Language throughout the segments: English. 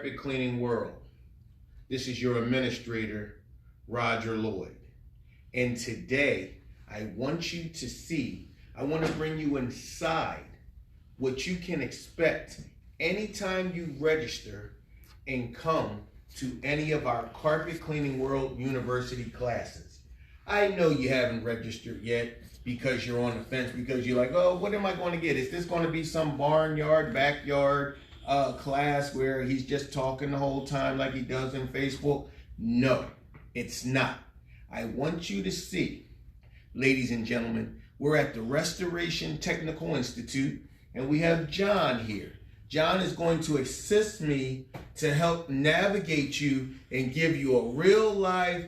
Carpet cleaning world. This is your administrator, Roger Lloyd. And today, I want you to see, I want to bring you inside what you can expect anytime you register and come to any of our Carpet Cleaning World University classes. I know you haven't registered yet because you're on the fence, because you're like, oh, what am I going to get? Is this going to be some barnyard, backyard class where he's just talking the whole time like he does in Facebook? No, it's not. I want you to see, ladies and gentlemen, we're at the Restoration Technical Institute, and we have John here. John is going to assist me to help navigate you and give you a real life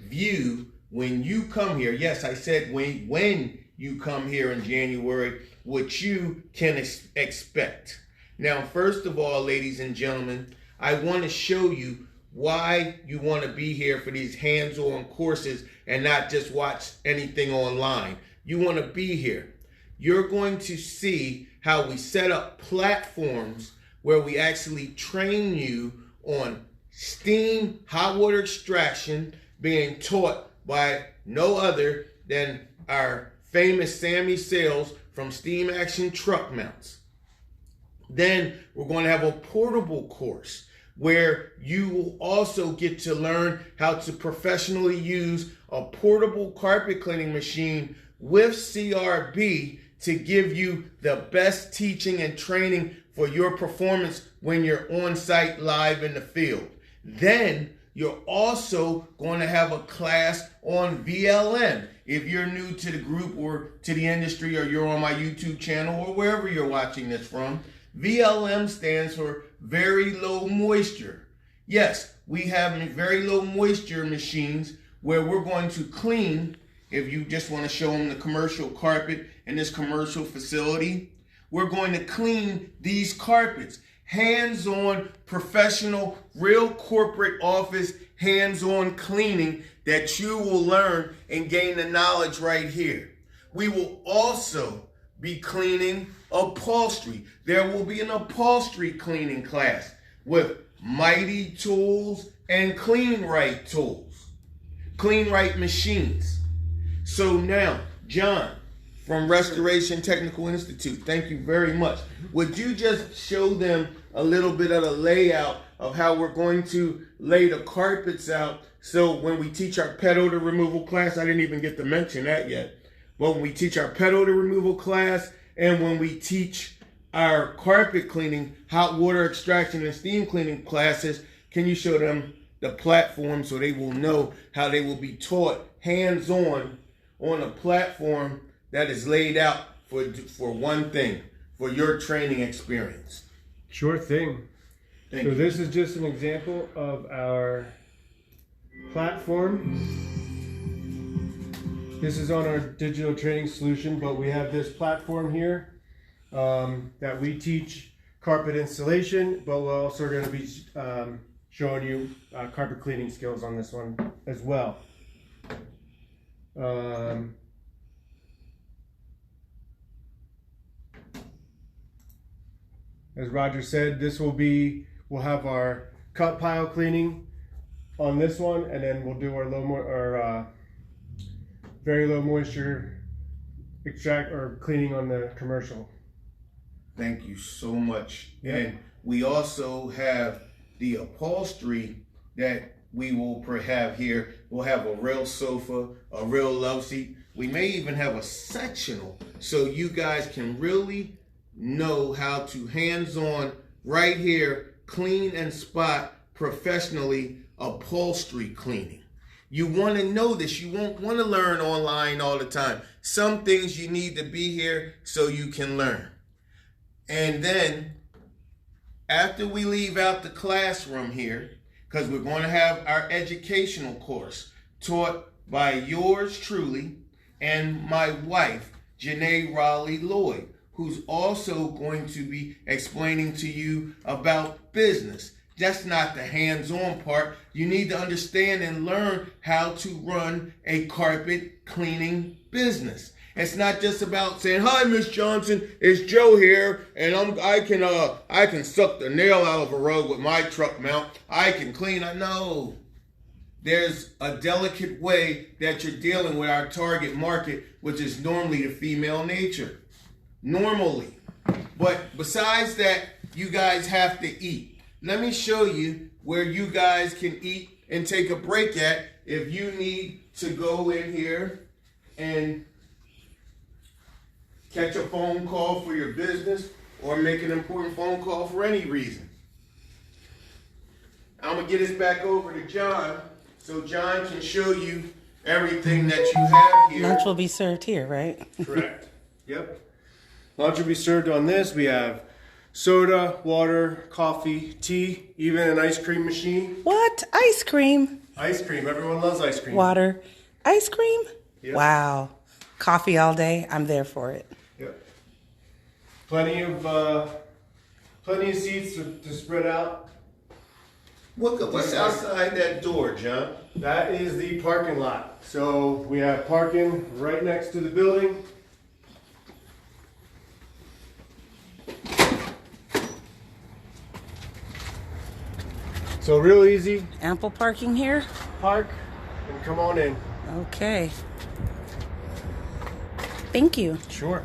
view when you come here. Yes, I said when you come here in January, what you can expect. Now, first of all, ladies and gentlemen, I want to show you why you want to be here for these hands-on courses and not just watch anything online. You want to be here. You're going to see how we set up platforms where we actually train you on steam hot water extraction, being taught by no other than our famous Sammy Sales from Steam Action Truck Mounts. Then we're going to have a portable course where you will also get to learn how to professionally use a portable carpet cleaning machine with CRB to give you the best teaching and training for your performance when you're on site live in the field. Then you're also going to have a class on VLM. If you're new to the group or to the industry, or you're on my YouTube channel or wherever you're watching this from, VLM stands for very low moisture. Yes, we have very low moisture machines where we're going to clean. If you just want to show them the commercial carpet in this commercial facility, we're going to clean these carpets. Hands-on, professional, real corporate office, hands-on cleaning that you will learn and gain the knowledge right here. We will also be cleaning upholstery. There will be an upholstery cleaning class with Mighty tools and Clean Right tools, Clean Right machines. So now, John from Restoration Technical Institute, thank you very much. Would you just show them a little bit of the layout of how we're going to lay the carpets out? So when we teach our pet odor removal class, I didn't even get to mention that yet, but when we teach our pet odor removal class and when we teach our carpet cleaning, hot water extraction, and steam cleaning classes, can you show them the platform so they will know how they will be taught hands-on on a platform that is laid out for one thing, for your training experience? Sure thing. Thank you. This is just an example of our platform. This is on our digital training solution, but we have this platform here that we teach carpet installation, but we're also going to be showing you carpet cleaning skills on this one as well. As Roger said, we'll have our cut pile cleaning on this one, and then we'll do our very low moisture extract or cleaning on the commercial. Thank you so much. Yeah. And we also have the upholstery that we will have here. We'll have a real sofa, a real love seat. We may even have a sectional so you guys can really know how to hands-on right here clean and spot professionally upholstery cleaning. You want to know this. You won't want to learn online all the time. Some things you need to be here so you can learn. And then after we leave out the classroom here, because we're going to have our educational course taught by yours truly and my wife, Janae Raleigh Lloyd, who's also going to be explaining to you about business. That's not the hands-on part. You need to understand and learn how to run a carpet cleaning business. It's not just about saying, "Hi, Miss Johnson, it's Joe here, and I can suck the nail out of a rug with my truck mount. I can clean." No, there's a delicate way that you're dealing with our target market, which is normally the female nature. Normally, but besides that, you guys have to eat. Let me show you where you guys can eat and take a break at if you need to go in here and catch a phone call for your business or make an important phone call for any reason. I'm going to get this back over to John so John can show you everything that you have here. Lunch will be served here, right? Correct. Yep. Lunch will be served on this. We have soda, water, coffee, tea, even an ice cream machine. What? Ice cream? Ice cream. Everyone loves ice cream. Water. Ice cream? Yep. Wow. Coffee all day? I'm there for it. Yep. Plenty of seats to spread out. What's outside that door, John? That is the parking lot. So we have parking right next to the building. So real easy. Ample parking here? Park and come on in. Okay. Thank you. Sure.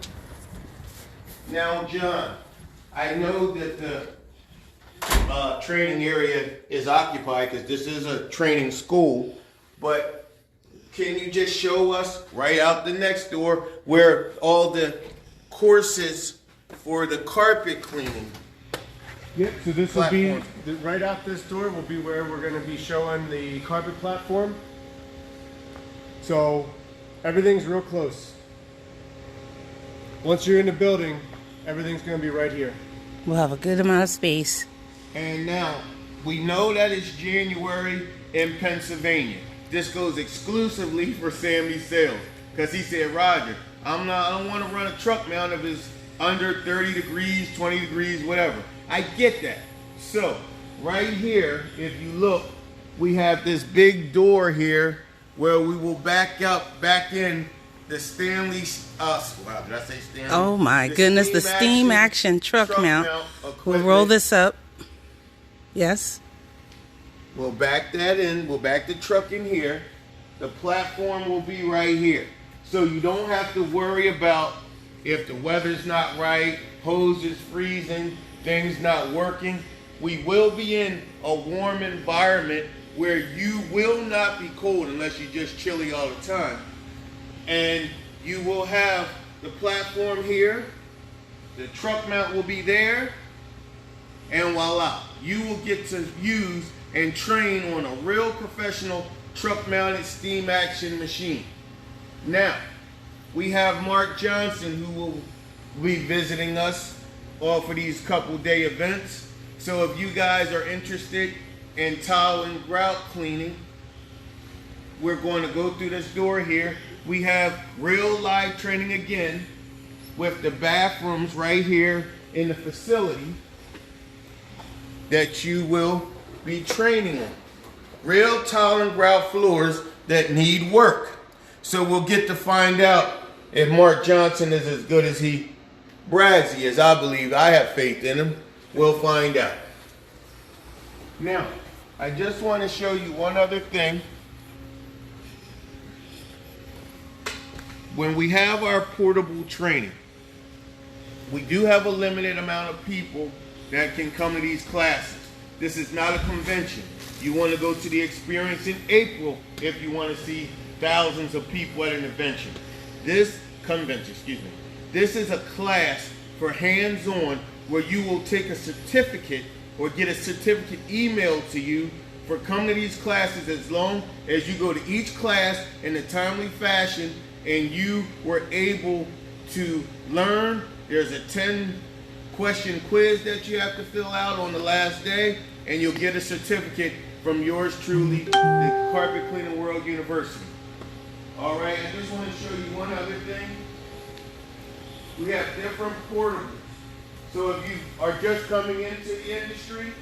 Now, John, I know that the training area is occupied because this is a training school, but can you just show us right out the next door where all the courses for the carpet cleaning? Yep, so this will Platform. be, right out this door will be where we're going to be showing the carpet platform. So everything's real close. Once you're in the building, everything's going to be right here. We'll have a good amount of space. And now, we know that it's January in Pennsylvania. This goes exclusively for Sammy Sales. Because he said, "Roger, I don't want to run a truck mount if it's under 30 degrees, 20 degrees, whatever." I get that. So, right here, if you look, we have this big door here where we will back in the Stanley, wow, did I say Stanley? Oh my goodness, the steam action truck mount. We'll roll this up. Yes. We'll back that in. We'll back the truck in here. The platform will be right here. So you don't have to worry about if the weather's not right, hose is freezing, things not working. We will be in a warm environment where you will not be cold unless you're just chilly all the time. And you will have the platform here. The truck mount will be there. And voila, you will get to use and train on a real professional truck mounted steam action machine. Now, we have Mark Johnson who will be visiting us all for these couple day events. So if you guys are interested in tile and grout cleaning, we're going to go through this door here. We have real live training again with the bathrooms right here in the facility that you will be training on. Real tile and grout floors that need work. So we'll get to find out if Mark Johnson is as good as he brags he is. I believe, I have faith in him. We'll find out. Now, I just want to show you one other thing. When we have our portable training, we do have a limited amount of people that can come to these classes. This is not a convention. You want to go to the experience in April if you want to see thousands of people at an convention. This is a class for hands-on where you will take a certificate or get a certificate emailed to you for coming to these classes as long as you go to each class in a timely fashion and you were able to learn. There's a 10-question quiz that you have to fill out on the last day, and you'll get a certificate from yours truly, the Carpet Cleaning World University. All right, I just want to show you one other thing. We have different portables. So if you are just coming into the industry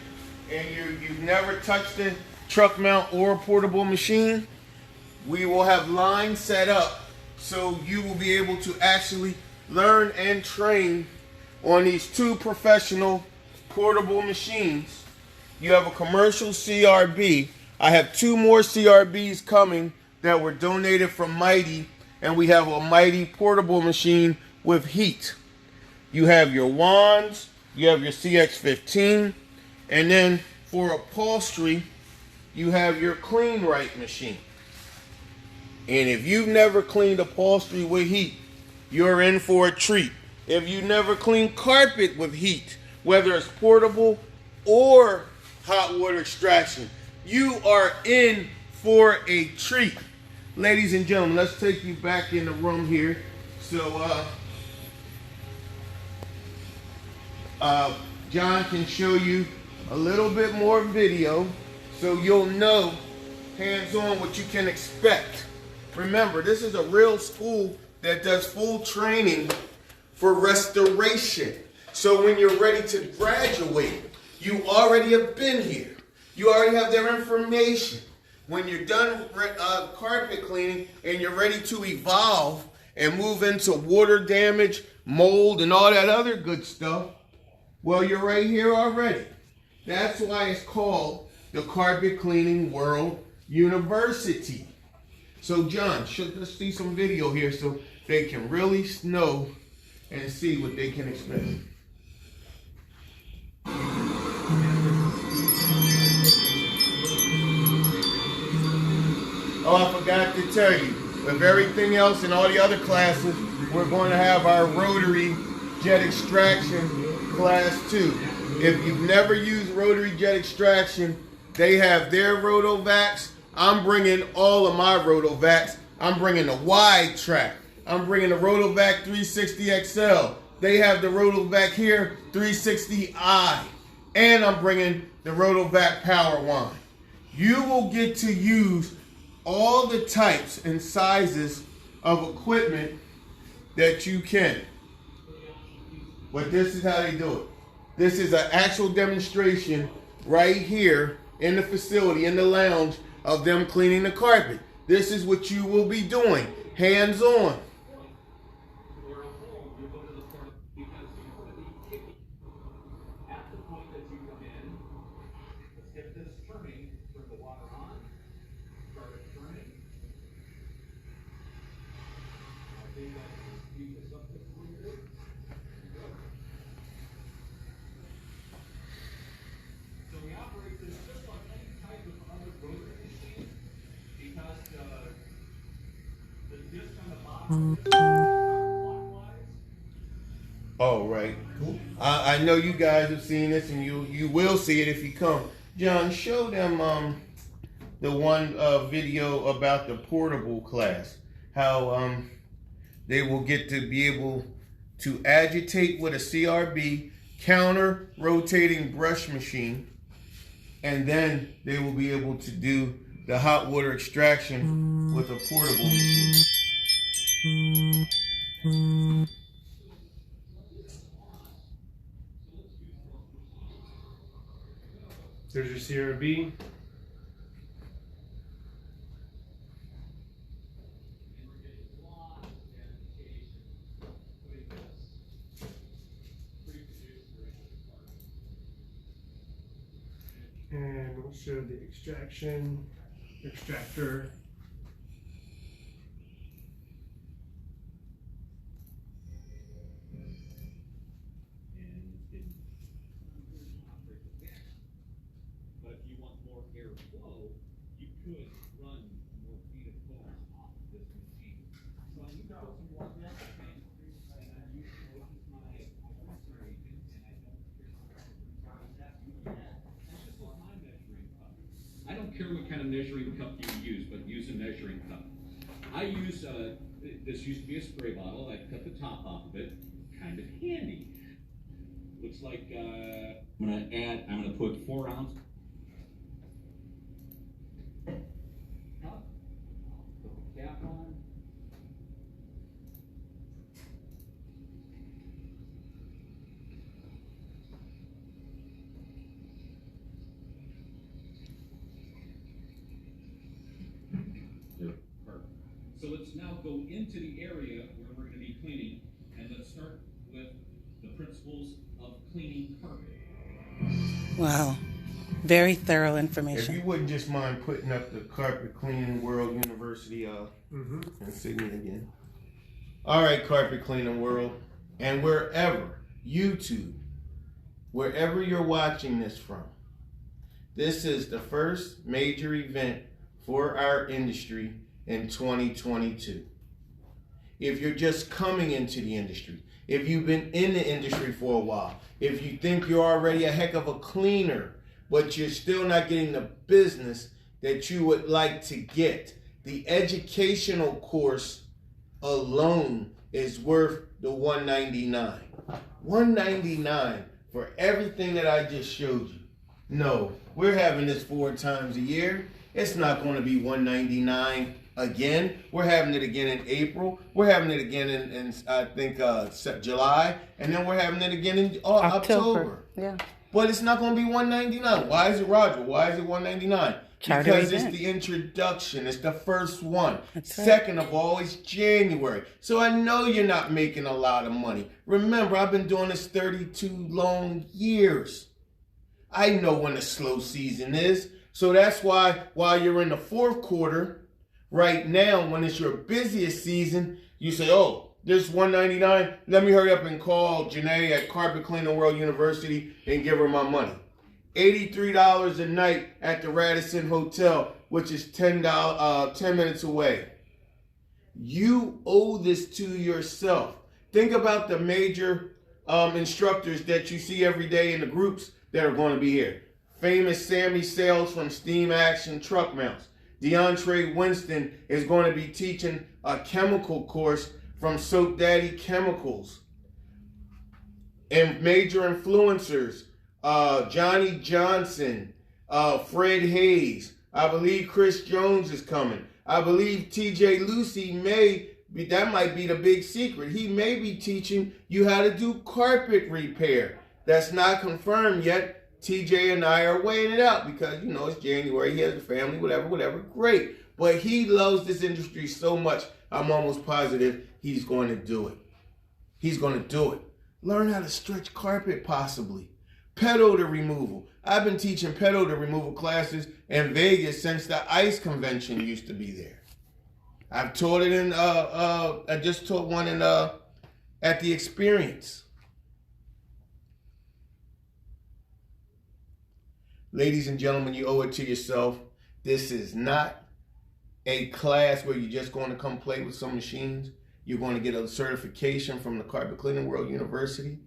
and you've never touched a truck mount or a portable machine, we will have lines set up so you will be able to actually learn and train on these two professional portable machines. You have a commercial CRB. I have two more CRBs coming that were donated from Mighty, and we have a Mighty portable machine with heat. You have your wands, you have your CX15, and then for upholstery, you have your Clean Right machine. And if you've never cleaned upholstery with heat, you're in for a treat. If you never cleaned carpet with heat, whether it's portable or hot water extraction, you are in for a treat. Ladies and gentlemen, let's take you back in the room here. So John can show you a little bit more video so you'll know hands-on what you can expect. Remember, this is a real school that does full training for restoration. So when you're ready to graduate, you already have been here. You already have their information. When you're done carpet cleaning and you're ready to evolve and move into water damage, mold, and all that other good stuff, well, you're right here already. That's why it's called the Carpet Cleaning World University. So John, let's see some video here so they can really know and see what they can expect. Oh, I forgot to tell you, with everything else in all the other classes, we're going to have our Rotary jet extraction class too. If you've never used Rotary jet extraction, they have their Rotovacs. I'm bringing all of my Rotovacs. I'm bringing the wide track. I'm bringing the Rotovac 360 XL. They have the Rotovac here, 360i. And I'm bringing the Rotovac Power Wine. You will get to use all the types and sizes of equipment that you can. But this is how they do it. This is an actual demonstration right here in the facility, in the lounge, of them cleaning the carpet. This is what you will be doing, hands-on. Oh, right. Cool. I know you guys have seen this, and you will see it if you come. John, show them the one video about the portable class. How they will get to be able to agitate with a CRB, counter rotating brush machine, and then they will be able to do the hot water extraction with a portable machine. There's your CRB. And we'll show the extractor. I don't care what kind of measuring cup you use, but use a measuring cup. I use, this used to be a spray bottle. I cut the top off of it. Kind of handy. Looks like, I'm gonna put 4 ounce cup. Put the cap on. So let's now go into the area where we're going to be cleaning, and let's start with the principles of cleaning carpet. Wow. Very thorough If information. you wouldn't just mind putting up the Carpet Cleaning World University insignia again. All right, Carpet Cleaning World. And wherever, YouTube, wherever you're watching this from, this is the first major event for our industry in 2022. If you're just coming into the industry, if you've been in the industry for a while, if you think you're already a heck of a cleaner, but you're still not getting the business that you would like to get, the educational course alone is worth the $199. $199 for everything that I just showed you. No, we're having this 4 times a year. It's not going to be $199 again. We're having it again in April. We're having it again in I think July, and then we're having it again in October. Yeah. But it's not going to be $199. Why is it, Roger? Why is it $199? Charter Because event. it's the introduction. It's the first one. That's right. Second of all, it's January. So I know you're not making a lot of money. Remember, I've been doing this 32 long years. I know when the slow season is. So that's why while you're in the fourth quarter, right now, when it's your busiest season, you say, oh, this $199, let me hurry up and call Janae at Carpet Cleaning World University and give her my money. $83 a night at the Radisson Hotel, which is 10 minutes away. You owe this to yourself. Think about the major instructors that you see every day in the groups that are going to be here. Famous Sammy Sales from Steam Action Truck Mounts. DeAndre Winston is going to be teaching a chemical course from Soap Daddy Chemicals. And major influencers, Johnny Johnson, Fred Hayes. I believe Chris Jones is coming. I believe TJ Lucy that might be the big secret. He may be teaching you how to do carpet repair. That's not confirmed yet. TJ and I are weighing it out because, you know, it's January. He has a family, whatever. Great. But he loves this industry so much, I'm almost positive he's going to do it. He's going to do it. Learn how to stretch carpet, possibly. Pet odor removal. I've been teaching pet odor removal classes in Vegas since the ICE convention used to be there. I've taught it in, I just taught one at the Experience. Ladies and gentlemen, you owe it to yourself. This is not a class where you're just going to come play with some machines. You're going to get a certification from the Carpet Cleaning World University.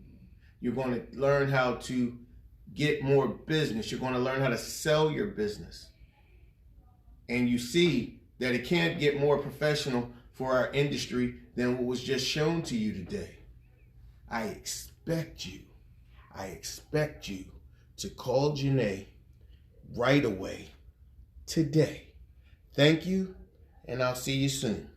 You're going to learn how to get more business. You're going to learn how to sell your business. And you see that it can't get more professional for our industry than what was just shown to you today. I expect you to call Janae right away today. Thank you, and I'll see you soon.